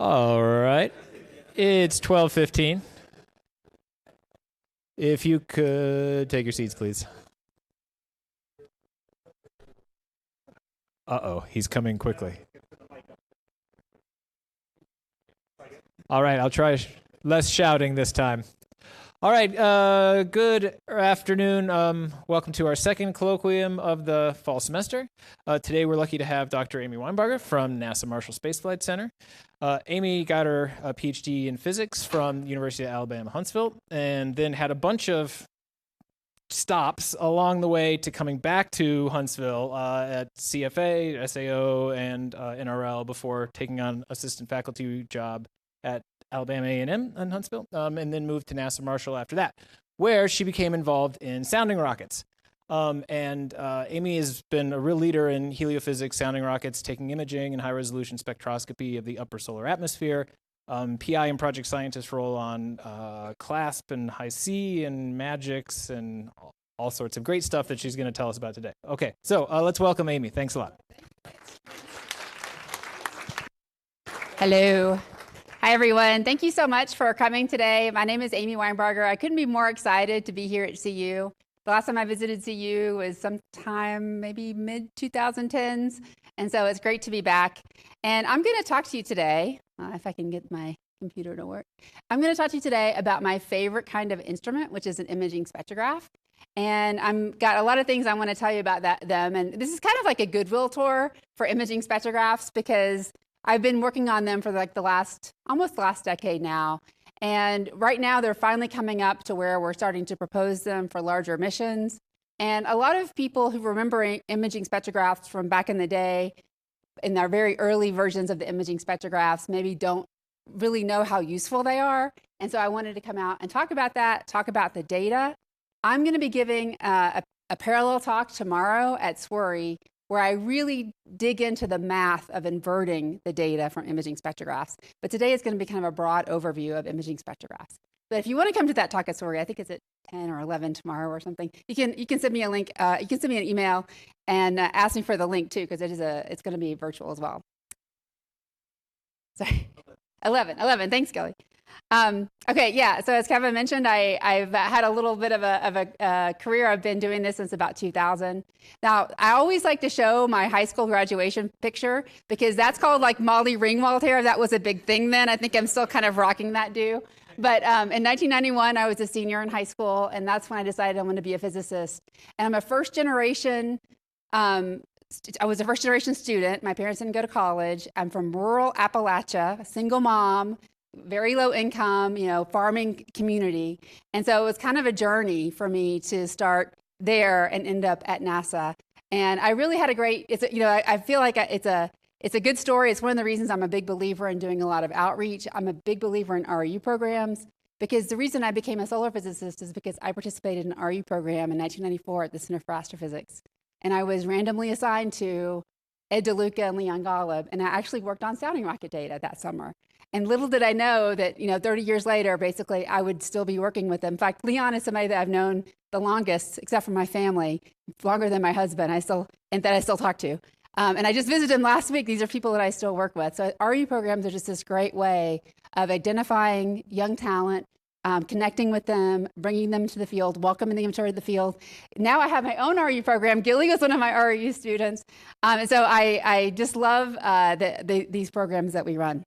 All right. It's 12:15. If you could take your seats, please. Uh-oh, he's coming quickly. All right, I'll try less shouting this time. All right, good afternoon. Welcome to our second colloquium of the fall semester. Today we're lucky to have Dr. Amy Winebarger from NASA Marshall Space Flight Center. Amy got her PhD in physics from the University of Alabama, Huntsville, and then had a bunch of stops along the way to coming back to Huntsville at CFA, SAO, and NRL before taking on assistant faculty job at Alabama A&M in Huntsville, and then moved to NASA Marshall after that, where she became involved in sounding rockets. Amy has been a real leader in heliophysics, sounding rockets, taking imaging and high-resolution spectroscopy of the upper solar atmosphere, PI and project scientist role on CLASP and High-C and MAGIX and all sorts of great stuff that she's going to tell us about today. Okay, so let's welcome Amy. Thanks a lot. Hello. Hi, everyone. Thank you so much for coming today. My name is Amy Winebarger. I couldn't be more excited to be here at CU. The last time I visited CU was sometime maybe mid-2010s, and so it's great to be back. And I'm going to talk to you today, if I can get my computer to work. I'm going to talk to you today about my favorite kind of instrument, which is an imaging spectrograph. And I've got a lot of things I want to tell you about them. And this is kind of like a goodwill tour for imaging spectrographs because I've been working on them for like almost the last decade now. And right now they're finally coming up to where we're starting to propose them for larger missions. And a lot of people who remember imaging spectrographs from back in the day, in their very early versions of the imaging spectrographs, maybe don't really know how useful they are. And so I wanted to come out and talk about that, talk about the data. I'm going to be giving a parallel talk tomorrow at SWRI where I really dig into the math of inverting the data from imaging spectrographs. But today is going to be kind of a broad overview of imaging spectrographs. But if you want to come to that talk at SWRI, I think it's at 10 or 11 tomorrow or something, you can send me a link. You can send me an email and ask me for the link too, because it's going to be virtual as well. Sorry, 11. Thanks, Kelly. Okay, yeah, so as Kevin mentioned, I've had a little bit of a career. I've been doing this since about 2000. Now, I always like to show my high school graduation picture because that's called like Molly Ringwald hair. That was a big thing then. I think I'm still kind of rocking that do. But in 1991, I was a senior in high school, and that's when I decided I wanted to be a physicist. And I'm a first-generation I was a first-generation student. My parents didn't go to college. I'm from rural Appalachia, a single mom, very low income, farming community. And so it was kind of a journey for me to start there and end up at NASA. And I really had a great, I feel like it's a good story. It's one of the reasons I'm a big believer in doing a lot of outreach. I'm a big believer in RU programs because the reason I became a solar physicist is because I participated in an RU program in 1994 at the Center for Astrophysics. And I was randomly assigned to Ed DeLuca and Leon Golub, and I actually worked on sounding rocket data that summer. And little did I know that, 30 years later, basically, I would still be working with them. In fact, Leon is somebody that I've known the longest, except for my family, longer than my husband, that I still talk to. And I just visited him last week. These are people that I still work with. So RU programs are just this great way of identifying young talent, connecting with them, bringing them to the field, welcoming them to the field. Now I have my own RU program. Gilly was one of my RU students. And so I just love these programs that we run.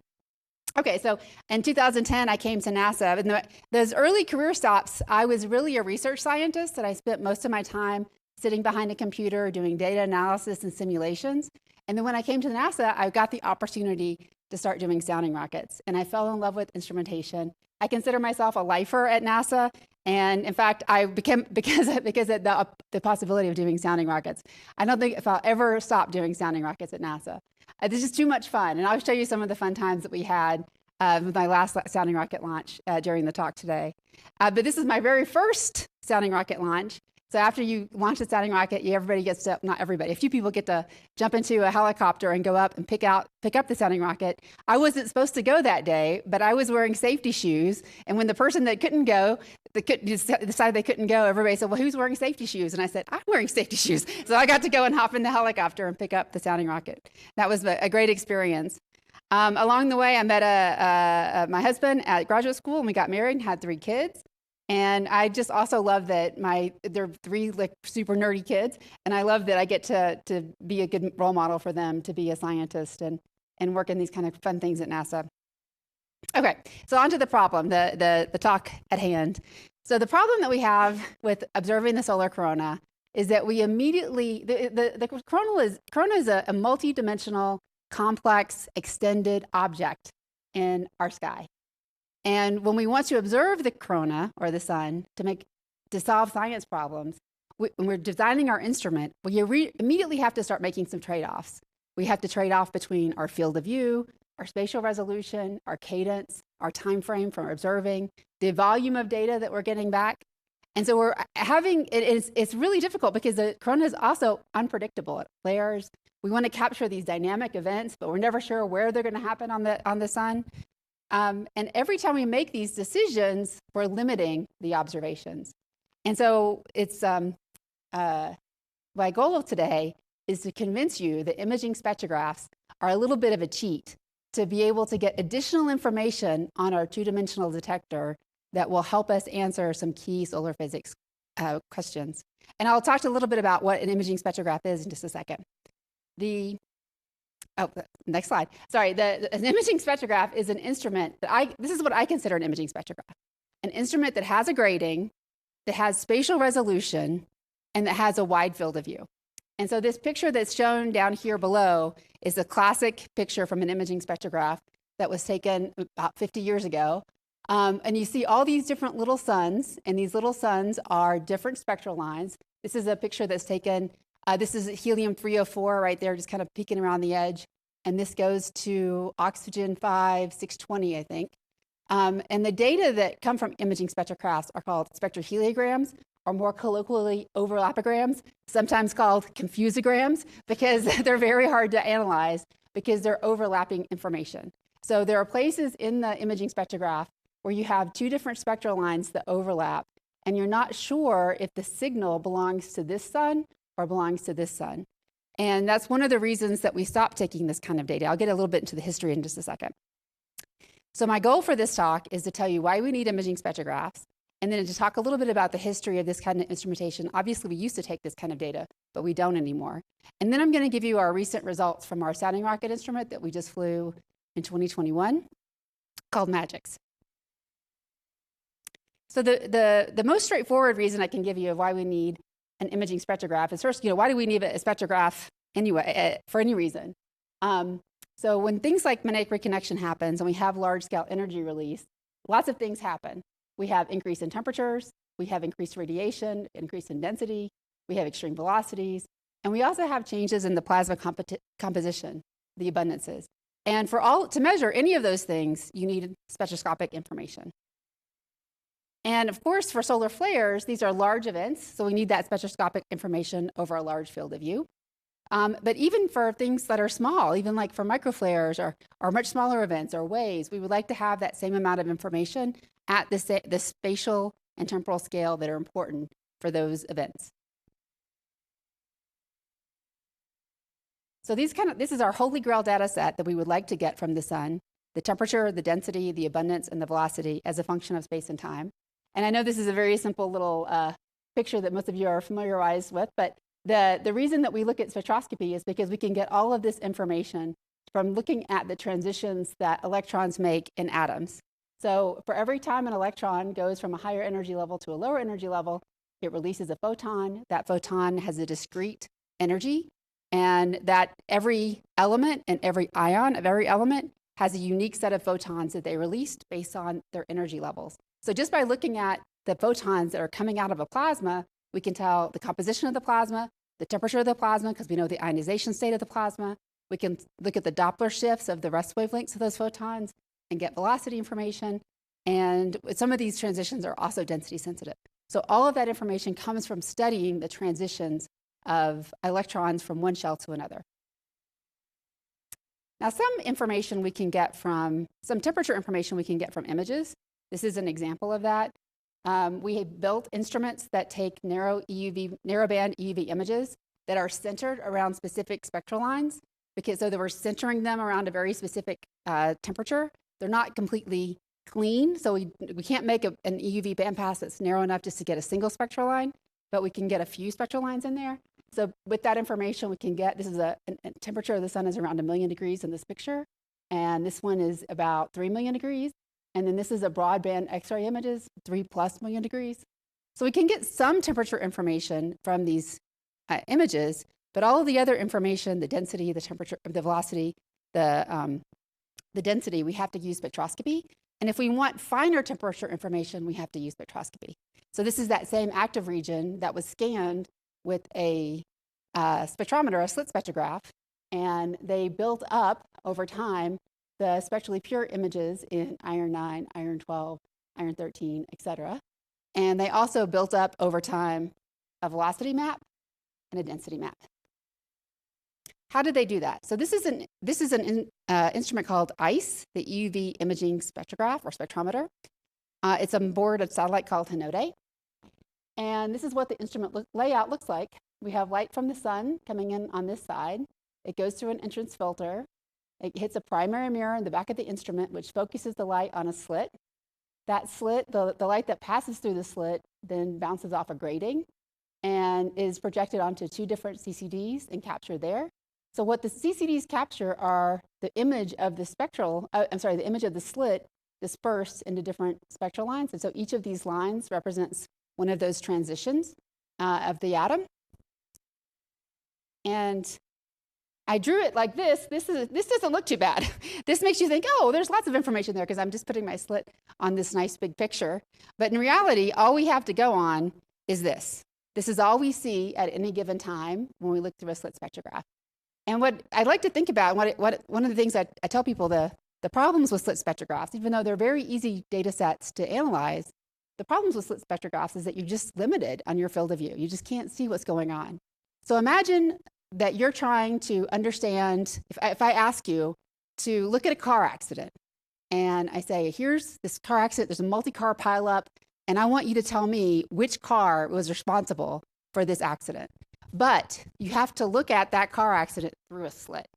Okay, so in 2010, I came to NASA. In those early career stops, I was really a research scientist, and I spent most of my time sitting behind a computer doing data analysis and simulations. And then when I came to NASA, I got the opportunity to start doing sounding rockets, and I fell in love with instrumentation. I consider myself a lifer at NASA, and in fact, I became because of the possibility of doing sounding rockets. I don't think if I'll ever stop doing sounding rockets at NASA. It's just too much fun, and I'll show you some of the fun times that we had with my last sounding rocket launch during the talk today. But this is my very first sounding rocket launch. So after you launch the sounding rocket, everybody gets to, not everybody, a few people get to jump into a helicopter and go up and pick up the sounding rocket. I wasn't supposed to go that day, but I was wearing safety shoes. And when the person that couldn't go, decided they couldn't go, everybody said, well, who's wearing safety shoes? And I said, I'm wearing safety shoes. So I got to go and hop in the helicopter and pick up the sounding rocket. That was a great experience. Along the way, I met my husband at graduate school, and we got married and had 3 kids. And I just also love that they're 3 like super nerdy kids, and I love that I get to be a good role model for them to be a scientist and work in these kind of fun things at NASA. Okay, so on to the problem, the talk at hand. So the problem that we have with observing the solar corona is that we immediately, the corona is a multi-dimensional, complex, extended object in our sky. And when we want to observe the corona or the sun to solve science problems, when we're designing our instrument, we immediately have to start making some trade-offs. We have to trade off between our field of view, our spatial resolution, our cadence, our time frame for observing, the volume of data that we're getting back. And so it's really difficult because the corona is also unpredictable. It flares. We want to capture these dynamic events, but we're never sure where they're going to happen on the sun. And every time we make these decisions, we're limiting the observations. And so it's my goal of today is to convince you that imaging spectrographs are a little bit of a cheat to be able to get additional information on our 2-dimensional detector that will help us answer some key solar physics questions. And I'll talk a little bit about what an imaging spectrograph is in just a second. Next slide. Sorry, an imaging spectrograph is an instrument this is what I consider an imaging spectrograph. An instrument that has a grating, that has spatial resolution, and that has a wide field of view. And so this picture that's shown down here below is a classic picture from an imaging spectrograph that was taken about 50 years ago. And you see all these different little suns, and these little suns are different spectral lines. This is a picture that's taken, this is helium-304 right there, just kind of peeking around the edge. And this goes to oxygen-5, 620, I think. And the data that come from imaging spectrographs are called spectroheliograms, or more colloquially, overlapograms, sometimes called confusograms, because they're very hard to analyze because they're overlapping information. So there are places in the imaging spectrograph where you have 2 different spectral lines that overlap, and you're not sure if the signal belongs to this sun or belongs to this sun. And that's one of the reasons that we stopped taking this kind of data. I'll get a little bit into the history in just a second. So my goal for this talk is to tell you why we need imaging spectrographs, and then to talk a little bit about the history of this kind of instrumentation. Obviously, we used to take this kind of data, but we don't anymore. And then I'm going to give you our recent results from our sounding rocket instrument that we just flew in 2021 called MAGIX. So the most straightforward reason I can give you of why we need an imaging spectrograph is first, why do we need a spectrograph anyway, for any reason? So when things like magnetic reconnection happens and we have large-scale energy release, lots of things happen. We have increase in temperatures, we have increased radiation, increase in density, we have extreme velocities, and we also have changes in the plasma composition, the abundances. And to measure any of those things, you need spectroscopic information. And of course, for solar flares, these are large events, so we need that spectroscopic information over a large field of view. But even for things that are small, even like for microflares or much smaller events or waves, we would like to have that same amount of information at the spatial and temporal scale that are important for those events. So this is our holy grail data set that we would like to get from the sun: the temperature, the density, the abundance, and the velocity as a function of space and time. And I know this is a very simple little picture that most of you are familiarized with, but the reason that we look at spectroscopy is because we can get all of this information from looking at the transitions that electrons make in atoms. So for every time an electron goes from a higher energy level to a lower energy level, it releases a photon. That photon has a discrete energy, and that every element and every ion of every element has a unique set of photons that they released based on their energy levels. So just by looking at the photons that are coming out of a plasma, we can tell the composition of the plasma, the temperature of the plasma, because we know the ionization state of the plasma. We can look at the Doppler shifts of the rest wavelengths of those photons and get velocity information. And some of these transitions are also density sensitive. So all of that information comes from studying the transitions of electrons from one shell to another. Now, some information we can get from, some temperature information we can get from images. This is an example of that. We have built instruments that take narrowband EUV images that are centered around specific spectral lines. because so they were centering them around a very specific temperature. They're not completely clean, so we can't make an EUV bandpass that's narrow enough just to get a single spectral line, but we can get a few spectral lines in there. So with that information, we can get, this is a temperature of the sun is around 1 million degrees in this picture, and this one is about 3 million degrees, and then this is a broadband X-ray images, 3+ million degrees. So we can get some temperature information from these images, but all of the other information, the density, the temperature, the velocity, the density, we have to use spectroscopy. And if we want finer temperature information, we have to use spectroscopy. So this is that same active region that was scanned with a spectrometer, a slit spectrograph, and they built up over time the spectrally pure images in iron 9, iron 12, iron 13, etc. And they also built up over time a velocity map and a density map. How did they do that? So this is an instrument called ICE, the EUV Imaging Spectrograph or spectrometer. It's on board a satellite called Hinode. And this is what the instrument layout looks like. We have light from the sun coming in on this side. It goes through an entrance filter. It hits a primary mirror in the back of the instrument, which focuses the light on a slit. That slit, the light that passes through the slit, then bounces off a grating and is projected onto 2 different CCDs and captured there. So what the CCDs capture are the image of the the image of the slit dispersed into different spectral lines. And so each of these lines represents one of those transitions of the atom. And I drew it like this. This doesn't look too bad. This makes you think, oh, there's lots of information there because I'm just putting my slit on this nice big picture. But in reality, all we have to go on is this. This is all we see at any given time when we look through a slit spectrograph. And what I'd like to think about, one of the things I tell people, the problems with slit spectrographs, even though they're very easy data sets to analyze, the problems with slit spectrographs is that you're just limited on your field of view. You just can't see what's going on. So imagine that you're trying to understand, if I ask you to look at a car accident, and I say, here's this car accident, there's a multi-car pileup, and I want you to tell me which car was responsible for this accident. But you have to look at that car accident through a slit.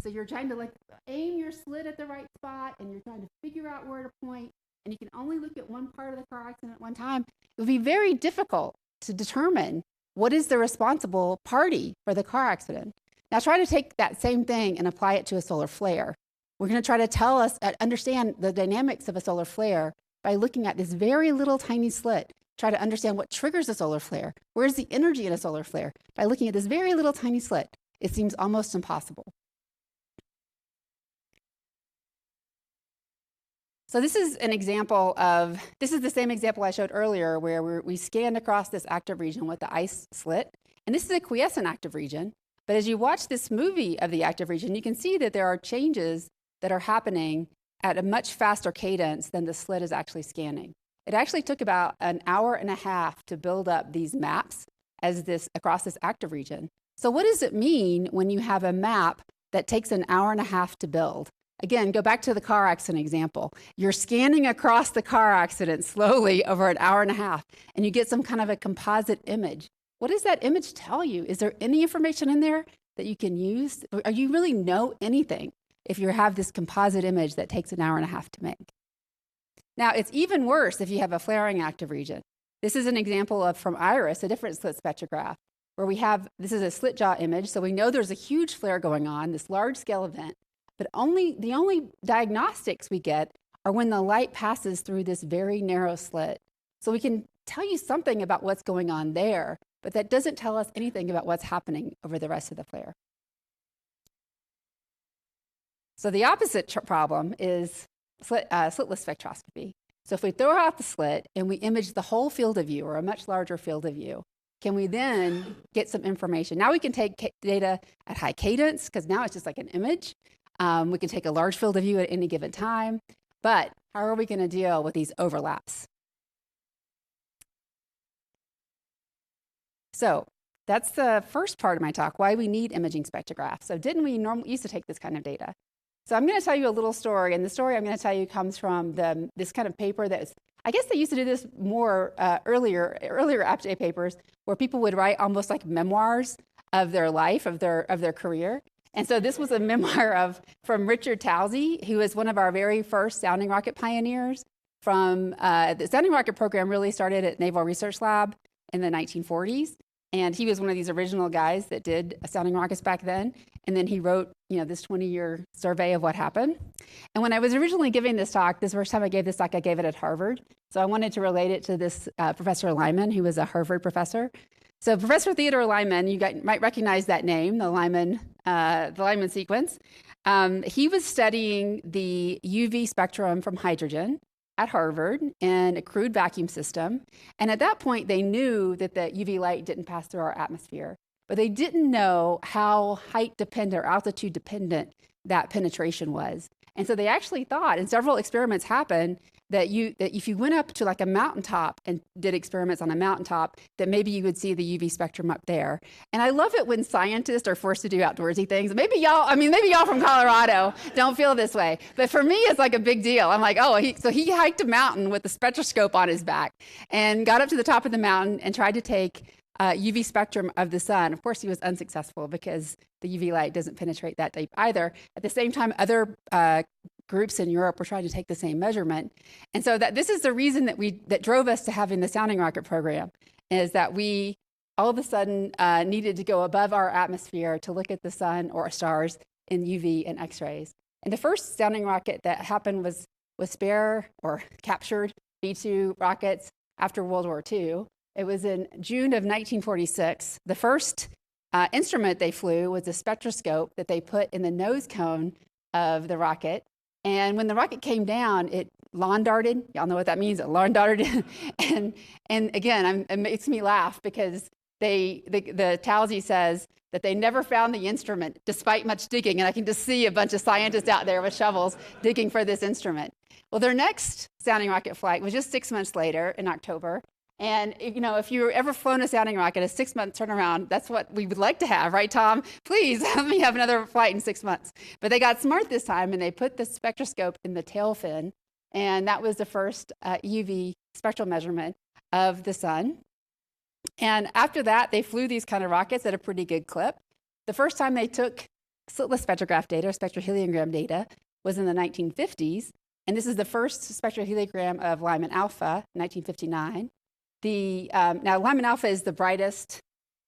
So you're trying to aim your slit at the right spot, and you're trying to figure out where to point, and you can only look at one part of the car accident at one time. It would be very difficult to determine what is the responsible party for the car accident. Now try to take that same thing and apply it to a solar flare. We're going to try to understand the dynamics of a solar flare by looking at this very little tiny slit. Try to understand what triggers a solar flare. Where's the energy in a solar flare? By looking at this very little tiny slit, it seems almost impossible. So this is an example of, this is the same example I showed earlier where we scanned across this active region with the ICE slit. And this is a quiescent active region. But as you watch this movie of the active region, you can see that there are changes that are happening at a much faster cadence than the slit is actually scanning. It actually took about an hour and a half to build up these maps across this active region. So what does it mean when you have a map that takes an hour and a half to build? Again, go back to the car accident example. You're scanning across the car accident slowly over an hour and a half, and you get some kind of a composite image. What does that image tell you? Is there any information in there that you can use? Or you really know anything if you have this composite image that takes an hour and a half to make? Now, it's even worse if you have a flaring active region. This is an example from IRIS, a different slit spectrograph, where this is a slit jaw image, so we know there's a huge flare going on, this large-scale event. But the only diagnostics we get are when the light passes through this very narrow slit. So we can tell you something about what's going on there, but that doesn't tell us anything about what's happening over the rest of the flare. So the opposite problem is slitless spectroscopy. So if we throw out the slit and we image the whole field of view, or a much larger field of view, can we then get some information? Now we can take data at high cadence, because now it's just like an image. We can take a large field of view at any given time, but how are we going to deal with these overlaps? So that's the first part of my talk, why we need imaging spectrographs. So didn't we used to take this kind of data? So I'm going to tell you a little story, and the story I'm going to tell you comes from this kind of paper that's, I guess they used to do this more earlier APJ papers, where people would write almost like memoirs of their life, of their career. And so this was a memoir from Richard Towsey, who is one of our very first sounding rocket pioneers. From the sounding rocket program really started at Naval Research Lab in the 1940s. And he was one of these original guys that did sounding rockets back then. And then he wrote, this 20-year survey of what happened. And when I was originally giving this talk, this first time I gave this talk, I gave it at Harvard. So I wanted to relate it to this Professor Lyman, who was a Harvard professor. So Professor Theodore Lyman, might recognize that name, the Lyman sequence. He was studying the UV spectrum from hydrogen at Harvard in a crude vacuum system. And at that point, they knew that the UV light didn't pass through our atmosphere, but they didn't know how height dependent or altitude dependent that penetration was. And so they actually thought, and several experiments happened, that if you went up to like a mountaintop and did experiments on a mountaintop, that maybe you would see the UV spectrum up there. And I love it when scientists are forced to do outdoorsy things. Maybe y'all from Colorado don't feel this way, but for me, it's like a big deal. I'm like, so he hiked a mountain with a spectroscope on his back and got up to the top of the mountain and tried to take UV spectrum of the sun. Of course, he was unsuccessful because the UV light doesn't penetrate that deep either. At the same time, other groups in Europe were trying to take the same measurement. And so this is the reason that drove us to having the sounding rocket program, is that we all of a sudden needed to go above our atmosphere to look at the sun or stars in UV and X-rays. And the first sounding rocket that happened was captured V2 rockets after World War II. It was in June of 1946. The first instrument they flew was a spectroscope that they put in the nose cone of the rocket. And when the rocket came down, it lawn darted. Y'all know what that means? It lawn darted. and again, it makes me laugh because the Towsey says that they never found the instrument despite much digging. And I can just see a bunch of scientists out there with shovels digging for this instrument. Well, their next sounding rocket flight was just 6 months later in October. And if you've ever flown a sounding rocket, a 6-month turnaround, that's what we would like to have, right, Tom? Please let me have another flight in 6 months. But they got smart this time, and they put the spectroscope in the tail fin, and that was the first EUV spectral measurement of the sun. And after that, they flew these kind of rockets at a pretty good clip. The first time they took slitless spectrograph data, or spectroheliogram data, was in the 1950s, and this is the first spectroheliogram of Lyman alpha, 1959. Now, Lyman alpha is the brightest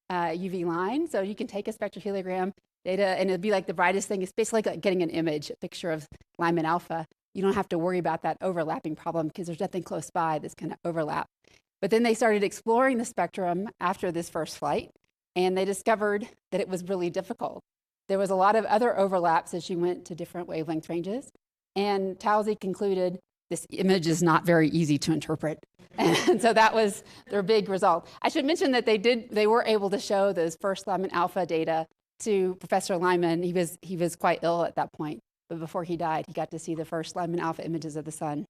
UV line, so you can take a spectroheliogram data, and it'll be like the brightest thing. It's basically like getting an image, a picture of Lyman alpha. You don't have to worry about that overlapping problem because there's nothing close by that's going to overlap. But then they started exploring the spectrum after this first flight, and they discovered that it was really difficult. There was a lot of other overlaps as you went to different wavelength ranges, and Towsey concluded this image is not very easy to interpret. And so that was their big result. I should mention that they were able to show those first Lyman alpha data to Professor Lyman. He was quite ill at that point, but before he died, he got to see the first Lyman alpha images of the sun.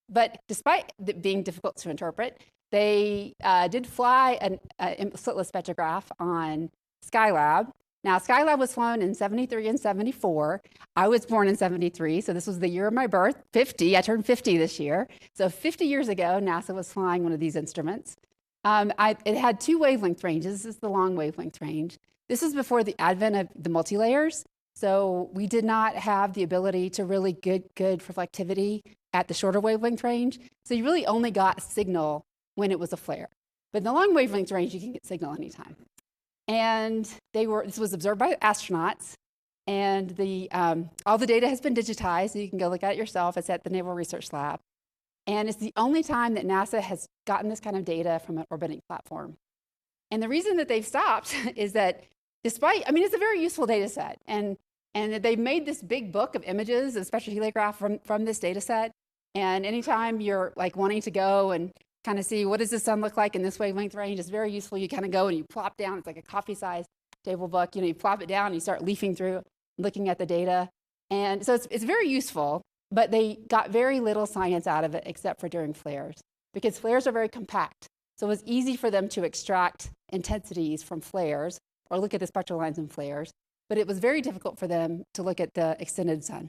But despite it being difficult to interpret, they did fly a slitless spectrograph on Skylab. Now, Skylab was flown in 73 and 74. I was born in 73, so this was the year of my birth, 50. I turned 50 this year. So 50 years ago, NASA was flying one of these instruments. It had 2 wavelength ranges. This is the long wavelength range. This is before the advent of the multilayers. So we did not have the ability to really good reflectivity at the shorter wavelength range. So you really only got a signal when it was a flare. But in the long wavelength range, you can get signal anytime. And this was observed by astronauts, and all the data has been digitized, so you can go look at it yourself. It's at the Naval Research Lab. And it's the only time that NASA has gotten this kind of data from an orbiting platform. And the reason that they've stopped is that it's a very useful data set, and they've made this big book of images, a spectroheliograph from this data set. And anytime you're like wanting to go and kind of see what does the sun look like in this wavelength range, it's very useful. You kind of go and you plop down. It's like a coffee-sized table book. You plop it down and you start leafing through, looking at the data. And so it's very useful, but they got very little science out of it except for during flares, because flares are very compact. So it was easy for them to extract intensities from flares or look at the spectral lines in flares, but it was very difficult for them to look at the extended sun.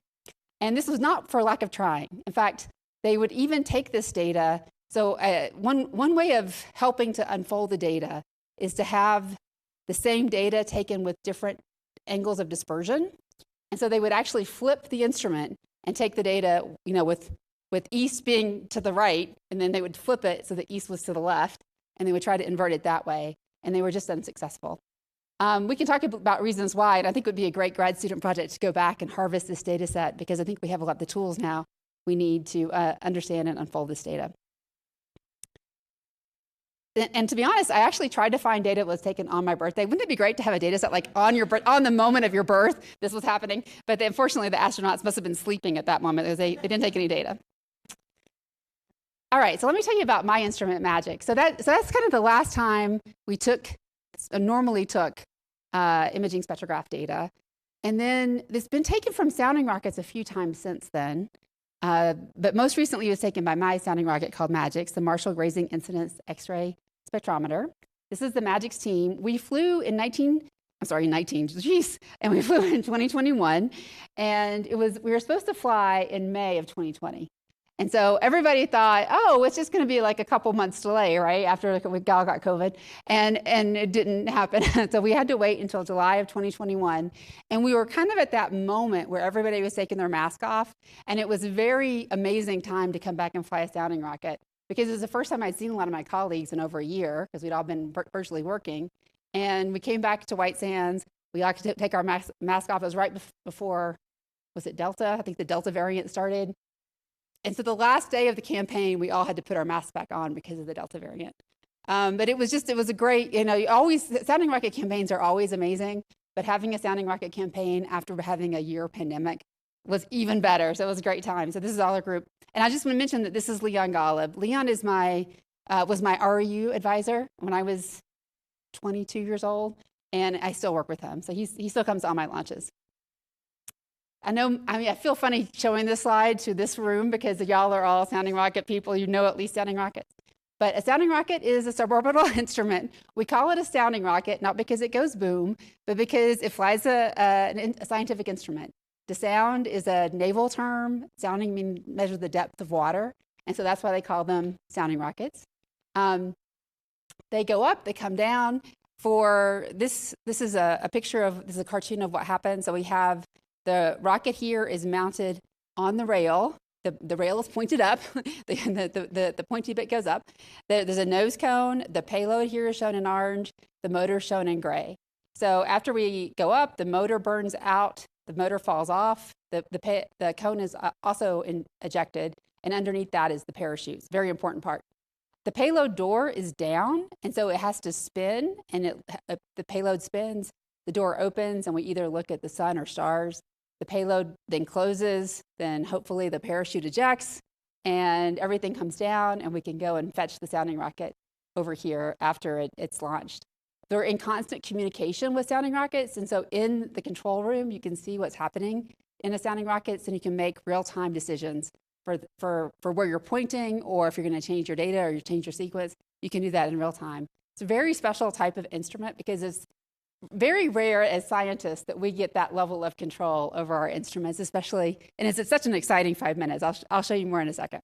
And this was not for lack of trying. In fact, they would even take this data. So one way of helping to unfold the data is to have the same data taken with different angles of dispersion. And so they would actually flip the instrument and take the data, with east being to the right, and then they would flip it so the east was to the left, and they would try to invert it that way, and they were just unsuccessful. We can talk about reasons why, and I think it would be a great grad student project to go back and harvest this data set, because I think we have a lot of the tools now we need to understand and unfold this data. And to be honest, I actually tried to find data that was taken on my birthday. Wouldn't it be great to have a data set like on the moment of your birth, this was happening? But unfortunately, the astronauts must have been sleeping at that moment because they didn't take any data. All right, so let me tell you about my instrument, MAGIC. So that's kind of the last time we normally took imaging spectrograph data. And then it's been taken from sounding rockets a few times since then. But most recently it was taken by my sounding rocket called MAGIC, the Marshall Grazing Incidence X-ray Spectrometer. This is the MAGIC team. We flew in and we flew in 2021, and we were supposed to fly in May of 2020. And so everybody thought, oh, it's just going to be like a couple months delay, right? After we all got COVID, and it didn't happen. So we had to wait until July of 2021. And we were kind of at that moment where everybody was taking their mask off. And it was a very amazing time to come back and fly a sounding rocket, because it was the first time I'd seen a lot of my colleagues in over a year, because we'd all been virtually working. And we came back to White Sands. We all could take our mask off. It was right before, was it Delta? I think the Delta variant started. And so the last day of the campaign, we all had to put our masks back on because of the Delta variant. But it was a great, sounding rocket campaigns are always amazing, but having a sounding rocket campaign after having a year pandemic was even better. So it was a great time. So this is all our group. And I just want to mention that this is Leon Golub. Leon is was my RU advisor when I was 22 years old, and I still work with him. So he still comes on my launches. I feel funny showing this slide to this room because y'all are all sounding rocket people. You know at least sounding rockets. But a sounding rocket is a suborbital instrument. We call it a sounding rocket, not because it goes boom, but because it flies a scientific instrument. The sound is a naval term. Sounding measures the depth of water. And so that's why they call them sounding rockets. They go up, they come down. This is a cartoon of what happens. So we have the rocket here is mounted on the rail. The rail is pointed up. the pointy bit goes up. There's a nose cone. The payload here is shown in orange. The motor is shown in gray. So after we go up, the motor burns out. The motor falls off. The cone is also ejected. And underneath that is the parachute. Very important part. The payload door is down, and so it has to spin. And the payload spins. The door opens, and we either look at the sun or stars. The payload then closes, then hopefully the parachute ejects, and everything comes down, and we can go and fetch the sounding rocket over here after it's launched. They're in constant communication with sounding rockets, and so in the control room, you can see what's happening in the sounding rockets, and you can make real-time decisions for where you're pointing, or if you're going to change your data or you change your sequence, you can do that in real time. It's a very special type of instrument because it's very rare as scientists that we get that level of control over our instruments, especially, and it's such an exciting 5 minutes. I'll show you more in a second.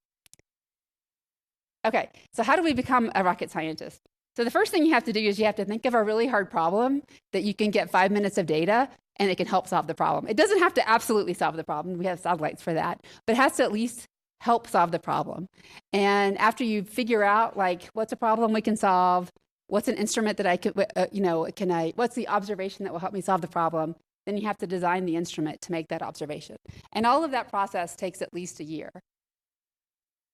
Okay, so how do we become a rocket scientist? So the first thing you have to do is you have to think of a really hard problem that you can get 5 minutes of data and it can help solve the problem. It doesn't have to absolutely solve the problem. We have satellites for that, but it has to at least help solve the problem. And after you figure out what's a problem we can solve, what's an instrument that I could, what's the observation that will help me solve the problem? Then you have to design the instrument to make that observation. And all of that process takes at least a year.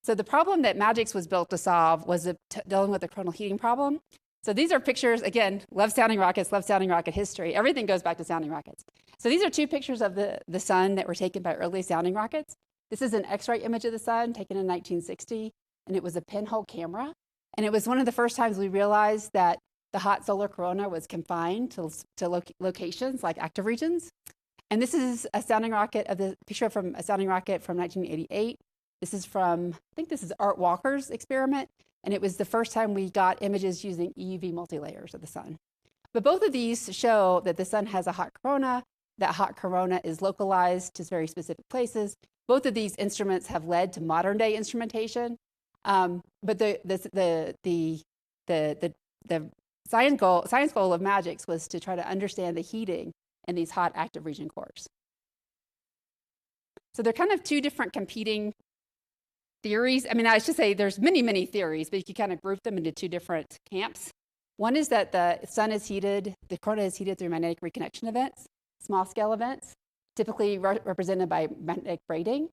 So the problem that MAGIC was built to solve was dealing with the coronal heating problem. So these are pictures, again, love sounding rockets, love sounding rocket history. Everything goes back to sounding rockets. So these are two pictures of the sun that were taken by early sounding rockets. This is an X-ray image of the sun taken in 1960, and it was a pinhole camera. And it was one of the first times we realized that the hot solar corona was confined to locations like active regions. And this is a sounding rocket picture from a sounding rocket from 1988. This is from, I think this is Art Walker's experiment. And it was the first time we got images using EUV multilayers of the sun. But both of these show that the sun has a hot corona. That hot corona is localized to very specific places. Both of these instruments have led to modern day instrumentation. But the science goal of Magix was to try to understand the heating in these hot active region cores. So they're kind of two different competing theories. I mean, I should say there's many, many theories, but you can kind of group them into two different camps. One is that the sun is heated, the corona is heated through magnetic reconnection events, small scale events, typically represented by magnetic braiding.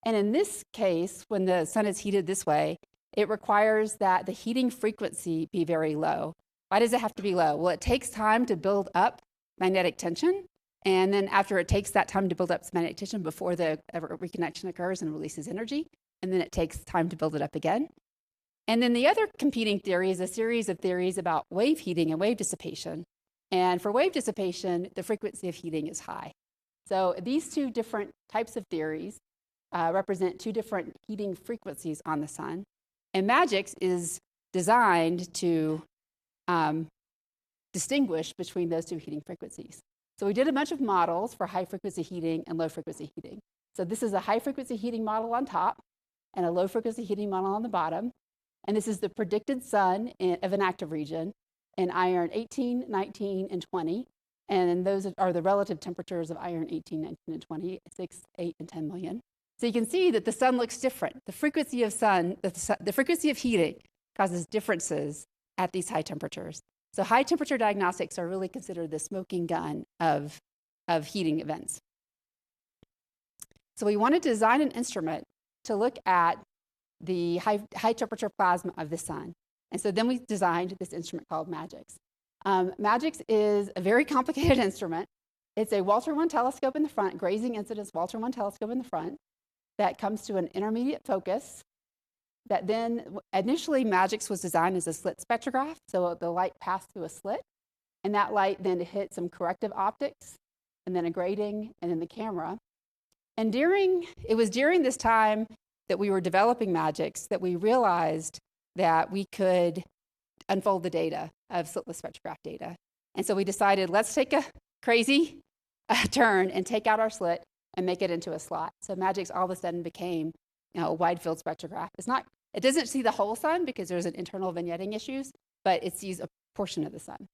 And in this case, when the sun is heated this way, it requires that the heating frequency be very low. Why does it have to be low? Well, it takes time to build up magnetic tension. And then after it takes that time to build up magnetic tension before the reconnection occurs and releases energy, and then it takes time to build it up again. And then the other competing theory is a series of theories about wave heating and wave dissipation. And for wave dissipation, the frequency of heating is high. So these two different types of theories represent two different heating frequencies on the sun. And Magix is designed to distinguish between those two heating frequencies. So we did a bunch of models for high frequency heating and low frequency heating. So this is a high frequency heating model on top and a low frequency heating model on the bottom. And this is the predicted sun of an active region in iron 18, 19, and 20. And those are the relative temperatures of iron 18, 19, and 20, 6, 8, and 10 million. So you can see that the sun looks different. The frequency of the frequency of heating causes differences at these high temperatures. So high temperature diagnostics are really considered the smoking gun of heating events. So we wanted to design an instrument to look at the high temperature plasma of the sun. And so then we designed this instrument called Magix. Magix is a very complicated instrument. It's a Walter 1 telescope in the front, grazing incidence Walter 1 telescope in the front, that comes to an intermediate focus. That then, initially Magix was designed as a slit spectrograph, so the light passed through a slit, and that light then hit some corrective optics, and then a grating, and then the camera. And it was during this time that we were developing Magix that we realized that we could unfold the data of slitless spectrograph data. And so we decided, let's take a crazy turn and take out our slit and make it into a slot. So Magix all of a sudden became, a wide field spectrograph. It doesn't see the whole sun because there's an internal vignetting issues, but it sees a portion of the sun.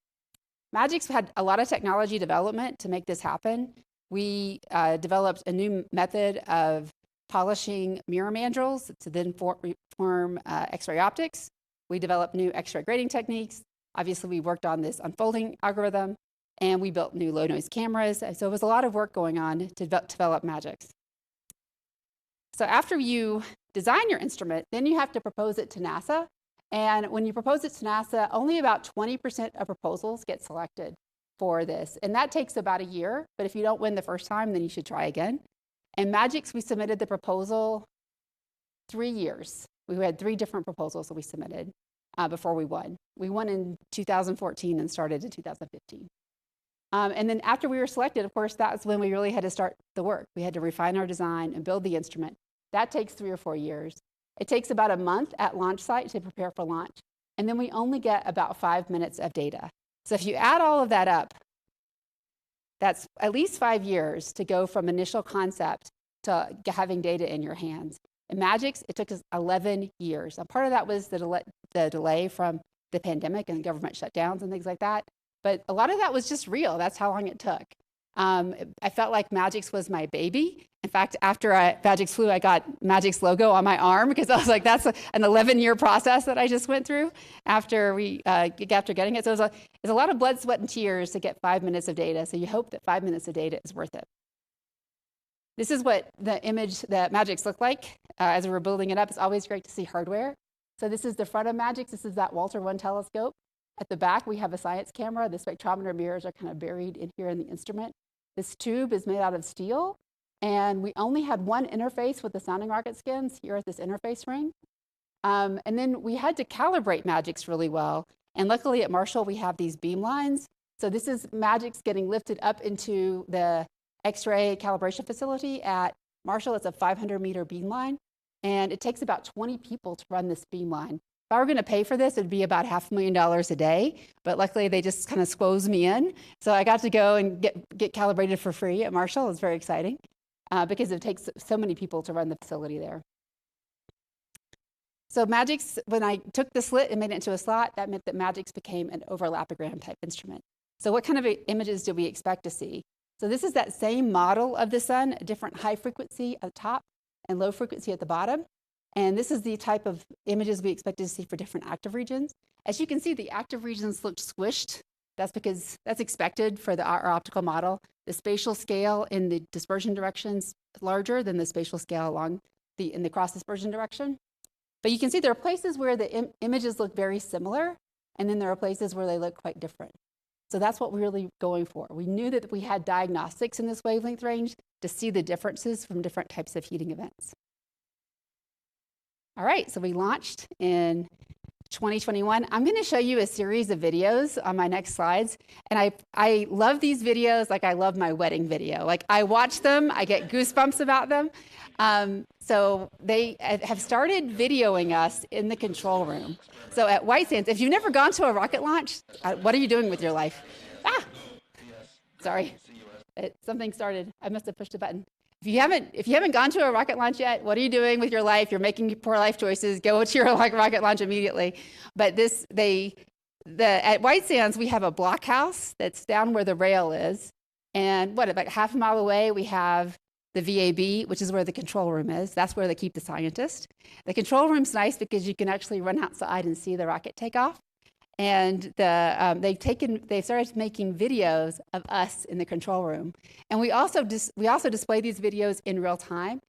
Magix had a lot of technology development to make this happen. We developed a new method of polishing mirror mandrels to then form X-ray optics. We developed new X-ray grading techniques. Obviously, we worked on this unfolding algorithm, and we built new low-noise cameras. So it was a lot of work going on to develop Magix. So after you design your instrument, then you have to propose it to NASA. And when you propose it to NASA, only about 20% of proposals get selected for this. And that takes about a year. But if you don't win the first time, then you should try again. And Magix, we submitted the proposal 3 years. We had 3 different proposals that we submitted before we won. We won in 2014 and started in 2015. And then after we were selected, of course, that's when we really had to start the work. We had to refine our design and build the instrument. That takes 3 or 4 years. It takes about a month at launch site to prepare for launch. And then we only get about 5 minutes of data. So if you add all of that up, that's at least 5 years to go from initial concept to having data in your hands. In Magix, it took us 11 years. And part of that was the delay from the pandemic and government shutdowns and things like that. But a lot of that was just real. That's how long it took. I felt like Magix was my baby. In fact, after Magix flew, I got Magix logo on my arm because I was like, that's an 11-year process that I just went through after getting it. So it's a lot of blood, sweat, and tears to get 5 minutes of data. So you hope that 5 minutes of data is worth it. This is what the image that Magix looked like as we were building it up. It's always great to see hardware. So this is the front of Magix. This is that Walter 1 telescope. At the back, we have a science camera. The spectrometer mirrors are kind of buried in here in the instrument. This tube is made out of steel, and we only had one interface with the sounding rocket skins here at this interface ring. And then we had to calibrate Magix really well. And luckily at Marshall, we have these beam lines. So this is Magix getting lifted up into the X-ray calibration facility at Marshall. It's a 500-meter beam line, and it takes about 20 people to run this beam line. If I were going to pay for this, it'd be about $500,000 a day, but luckily they just kind of squoze me in. So I got to go and get calibrated for free at Marshall. It's very exciting because it takes so many people to run the facility there. So Magix, when I took the slit and made it into a slot, that meant that Magix became an overlapogram type instrument. So what kind of images do we expect to see? So this is that same model of the sun, a different high frequency at the top and low frequency at the bottom. And this is the type of images we expect to see for different active regions. As you can see, the active regions look squished. That's because that's expected for our optical model. The spatial scale in the dispersion directions is larger than the spatial scale along in the cross dispersion direction. But you can see there are places where the images look very similar, and then there are places where they look quite different. So that's what we're really going for. We knew that we had diagnostics in this wavelength range to see the differences from different types of heating events. All right, so we launched in 2021. I'm going to show you a series of videos on my next slides. And I love these videos like I love my wedding video. Like I watch them, I get goosebumps about them. So they have started videoing us in the control room. So at White Sands, if you've never gone to a rocket launch, what are you doing with your life? Ah, sorry, something started. I must have pushed a button. If you haven't gone to a rocket launch yet, what are you doing with your life? You're making poor life choices. Go to your rocket launch immediately. But at White Sands, we have a blockhouse that's down where the rail is. And about half a mile away, we have the VAB, which is where the control room is. That's where they keep the scientists. The control room's nice because you can actually run outside and see the rocket take off. And they've started making videos of us in the control room. And we also display these videos in real time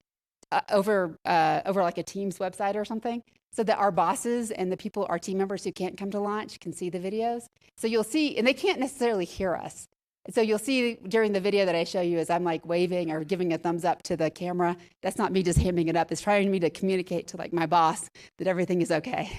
over like a Teams website or something, so that our bosses and the people, our team members who can't come to launch, can see the videos. So you'll see, and they can't necessarily hear us. So you'll see during the video that I show you as I'm like waving or giving a thumbs up to the camera, that's not me just hamming it up. It's trying me to communicate to like my boss that everything is okay.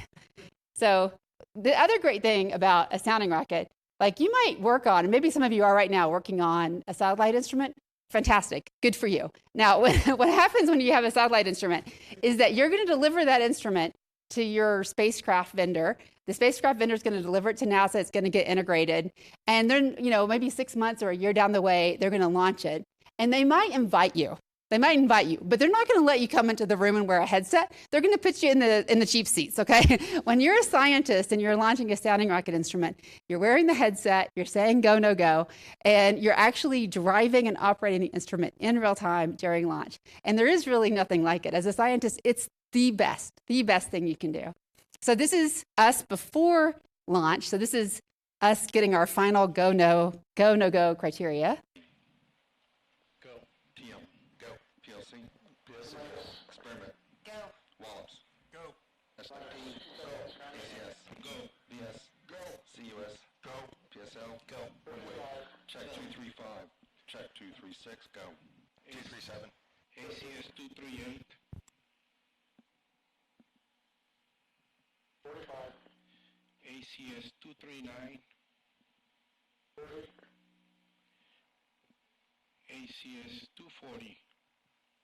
So the other great thing about a sounding rocket, like you might work on, and maybe some of you are right now working on a satellite instrument. Fantastic, good for you. Now, what happens when you have a satellite instrument is that you're going to deliver that instrument to your spacecraft vendor. The spacecraft vendor is going to deliver it to NASA. It's going to get integrated. And then, maybe 6 months or a year down the way, they're going to launch it. And they might invite you. They might invite you, but they're not going to let you come into the room and wear a headset. They're going to put you in the cheap seats, okay? When you're a scientist and you're launching a sounding rocket instrument, you're wearing the headset, you're saying go, no go, and you're actually driving and operating the instrument in real time during launch. And there is really nothing like it. As a scientist, it's the best thing you can do. So this is us before launch. So this is us getting our final go, no go criteria. Check 235. Check 236. Go. 237. ACS 238. 45. ACS 239. 30. ACS 240.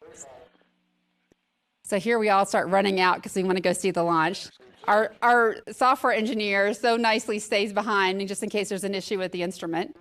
35. So here we all start running out because we want to go see the launch. Our software engineer so nicely stays behind just in case there's an issue with the instrument.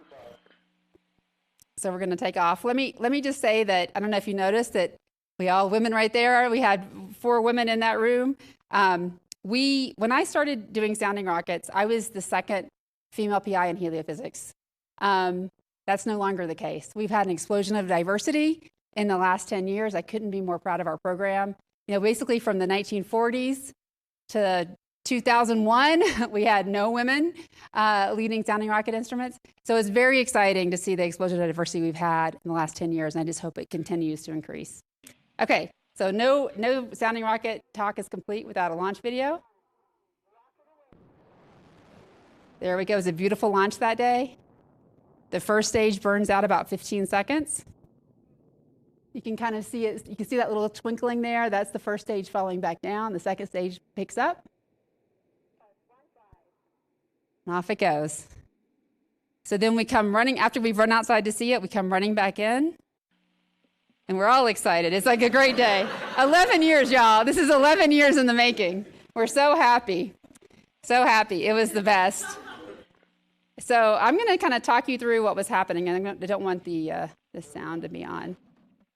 So we're going to take off. Let me just say that I don't know if you noticed that we all women right there. We had 4 women in that room. When I started doing sounding rockets, I was the second female PI in heliophysics. That's no longer the case. We've had an explosion of diversity in the last 10 years. I couldn't be more proud of our program. Basically from the 1940s to 2001, we had no women leading sounding rocket instruments. So it's very exciting to see the explosion of diversity we've had in the last 10 years, and I just hope it continues to increase. Okay, so no sounding rocket talk is complete without a launch video. There we go. It was a beautiful launch that day. The first stage burns out about 15 seconds. You can kind of see it. You can see that little twinkling there. That's the first stage falling back down. The second stage picks up. And off it goes. So then we come running, after we've run outside to see it, we come running back in. And we're all excited. It's like a great day. 11 years, y'all. This is 11 years in the making. We're so happy. So happy. It was the best. So I'm going to kind of talk you through what was happening. And I don't want the sound to be on.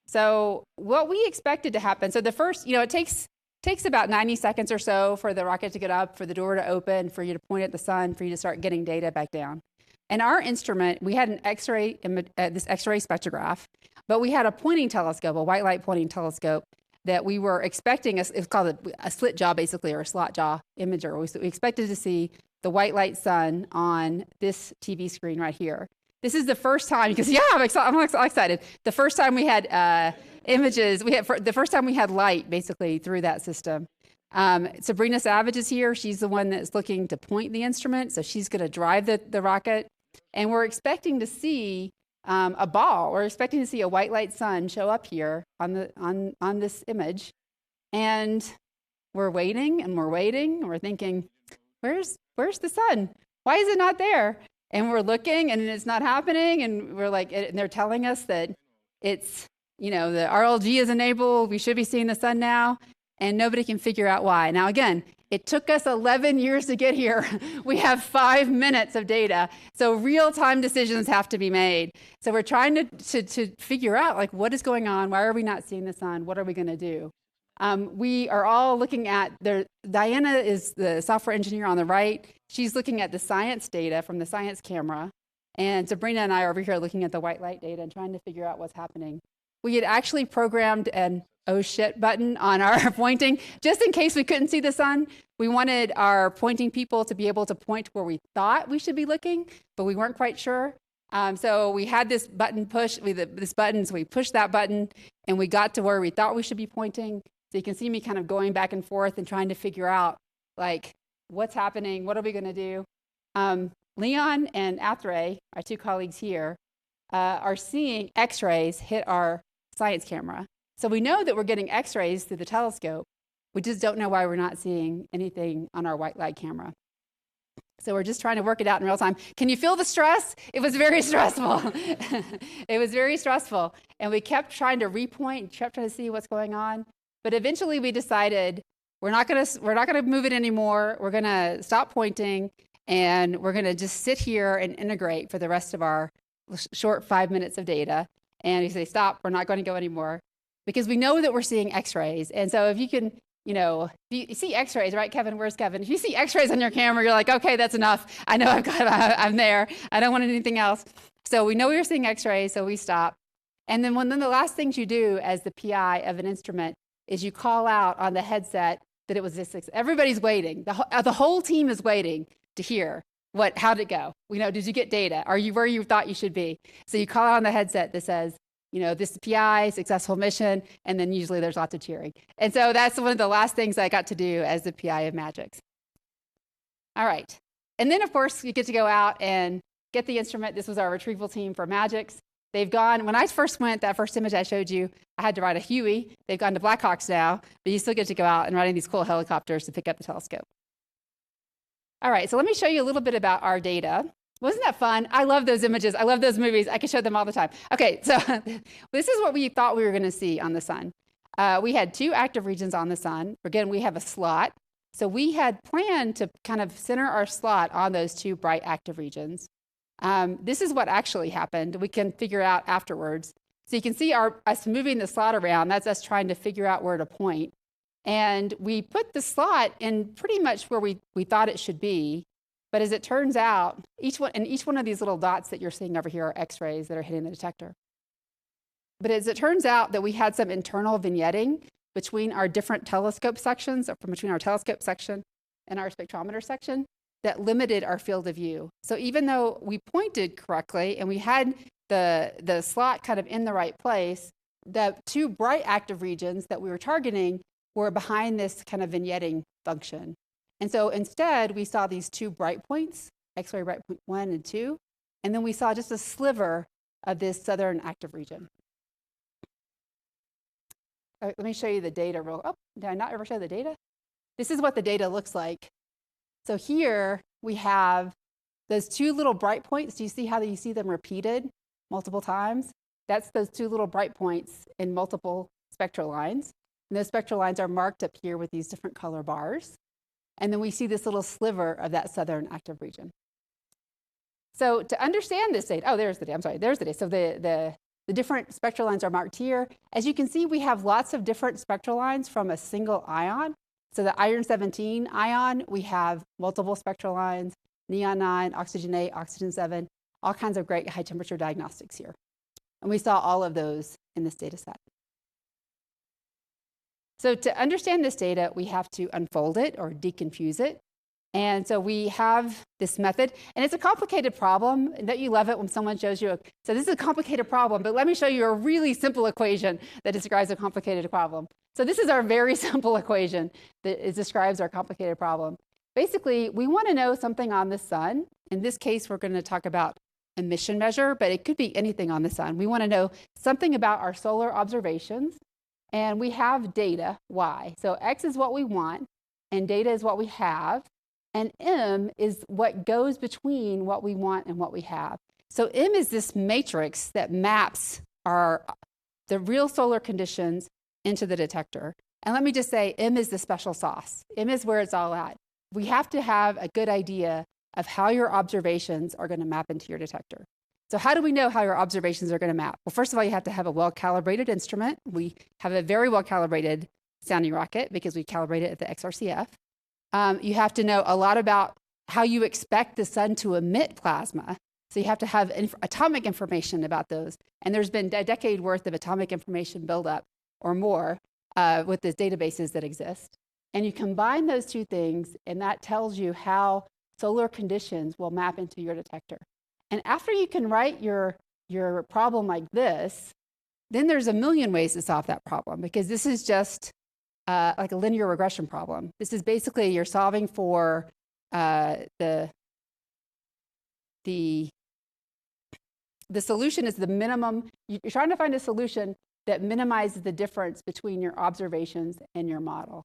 So what we expected to happen, so the first, it takes takes about 90 seconds or so for the rocket to get up, for the door to open, for you to point at the sun, for you to start getting data back down. And our instrument, we had an X-ray, this X-ray spectrograph, but we had a pointing telescope, a white light pointing telescope that we were expecting, it's called a slit jaw basically, or a slot jaw imager. We expected to see the white light sun on this TV screen right here. This is the first time, because yeah, I'm excited. The first time we had images, the first time we had light basically through that system. Sabrina Savage is here. She's the one that's looking to point the instrument. So she's going to drive the rocket. And we're expecting to see a ball. We're expecting to see a white light sun show up here on this image. And we're waiting and we're waiting and we're thinking, where's the sun? Why is it not there? And we're looking and it's not happening. And we're like, and they're telling us that it's, the RLG is enabled. We should be seeing the sun now. And nobody can figure out why. Now, again, it took us 11 years to get here. We have 5 minutes of data. So real-time decisions have to be made. So we're trying to figure out, like, what is going on? Why are we not seeing the sun? What are we going to do? We are all looking at, Diana is the software engineer on the right. She's looking at the science data from the science camera. And Sabrina and I are over here looking at the white light data and trying to figure out what's happening. We had actually programmed an oh shit button on our pointing, just in case we couldn't see the sun. We wanted our pointing people to be able to point where we thought we should be looking, but we weren't quite sure. So we had this button push, so we pushed that button and we got to where we thought we should be pointing. So you can see me kind of going back and forth and trying to figure out, like, what's happening? What are we going to do? Leon and Athray, our two colleagues here, are seeing X-rays hit our science camera. So we know that we're getting X-rays through the telescope. We just don't know why we're not seeing anything on our white light camera. So we're just trying to work it out in real time. Can you feel the stress? It was very stressful. It was very stressful. And we kept trying to repoint, kept trying to see what's going on. But eventually we decided we're not gonna move it anymore. We're gonna stop pointing and we're gonna just sit here and integrate for the rest of our short 5 minutes of data. And we say, stop, we're not going to go anymore. Because we know that we're seeing X-rays. And so if you can, if you see X-rays, right, Kevin? Where's Kevin? If you see X-rays on your camera, you're like, okay, that's enough. I know I'm there. I don't want anything else. So we know we were seeing X-rays, so we stop. And then one of the last things you do as the PI of an instrument is you call out on the headset that it was this. Everybody's waiting. The whole team is waiting to hear how'd it go? Did you get data? Are you where you thought you should be? So you call out on the headset that says, this is PI, successful mission, and then usually there's lots of cheering. And so that's one of the last things I got to do as the PI of Magix. All right. And then, of course, you get to go out and get the instrument. This was our retrieval team for Magix. They've gone, when I first went, that first image I showed you, I had to ride a Huey. They've gone to Blackhawks now, but you still get to go out and ride in these cool helicopters to pick up the telescope. All right, so let me show you a little bit about our data. Wasn't that fun? I love those images. I love those movies. I could show them all the time. Okay, so this is what we thought we were going to see on the sun. We had 2 active regions on the sun. Again, we have a slot. So we had planned to kind of center our slot on those 2 bright active regions. This is what actually happened. We can figure out afterwards. So you can see us moving the slot around. That's us trying to figure out where to point. And we put the slot in pretty much where we thought it should be. But as it turns out, each one of these little dots that you're seeing over here are X-rays that are hitting the detector. But as it turns out that we had some internal vignetting between our different telescope sections, or between our telescope section and our spectrometer section, that limited our field of view. So even though we pointed correctly and we had the slot kind of in the right place, the 2 bright active regions that we were targeting were behind this kind of vignetting function. And so instead, we saw these 2 bright points, X-ray bright point 1 and 2, and then we saw just a sliver of this southern active region. All right, let me show you the data did I not ever show the data? This is what the data looks like. So here we have those 2 little bright points. Do you see how you see them repeated multiple times? That's those 2 little bright points in multiple spectral lines. And those spectral lines are marked up here with these different color bars. And then we see this little sliver of that southern active region. So to understand this data, there's the data. I'm sorry, there's the data. So the The different spectral lines are marked here. As you can see, we have lots of different spectral lines from a single ion. So the iron-17 ion, we have multiple spectral lines, neon-9, oxygen-8, oxygen-7, all kinds of great high-temperature diagnostics here. And we saw all of those in this data set. So to understand this data, we have to unfold it or deconfuse it. And so we have this method, and it's a complicated problem. And don't you love it when someone shows you, so this is a complicated problem, but let me show you a really simple equation that describes a complicated problem. So this is our very simple equation that describes our complicated problem. Basically, we want to know something on the sun. In this case, we're going to talk about emission measure, but it could be anything on the sun. We want to know something about our solar observations, and we have data, y. So x is what we want, and data is what we have. And M is what goes between what we want and what we have. So M is this matrix that maps the real solar conditions into the detector. And let me just say, M is the special sauce. M is where it's all at. We have to have a good idea of how your observations are going to map into your detector. So how do we know how your observations are going to map? Well, first of all, you have to have a well-calibrated instrument. We have a very well-calibrated sounding rocket because we calibrate it at the XRCF. You have to know a lot about how you expect the sun to emit plasma. So you have to have atomic information about those. And there's been a decade worth of atomic information buildup or more with the databases that exist. And you combine those two things, and that tells you how solar conditions will map into your detector. And after you can write your problem like this, then there's a million ways to solve that problem, because this is just like a linear regression problem. This is basically you're solving for the solution is the minimum. You're trying to find a solution that minimizes the difference between your observations and your model.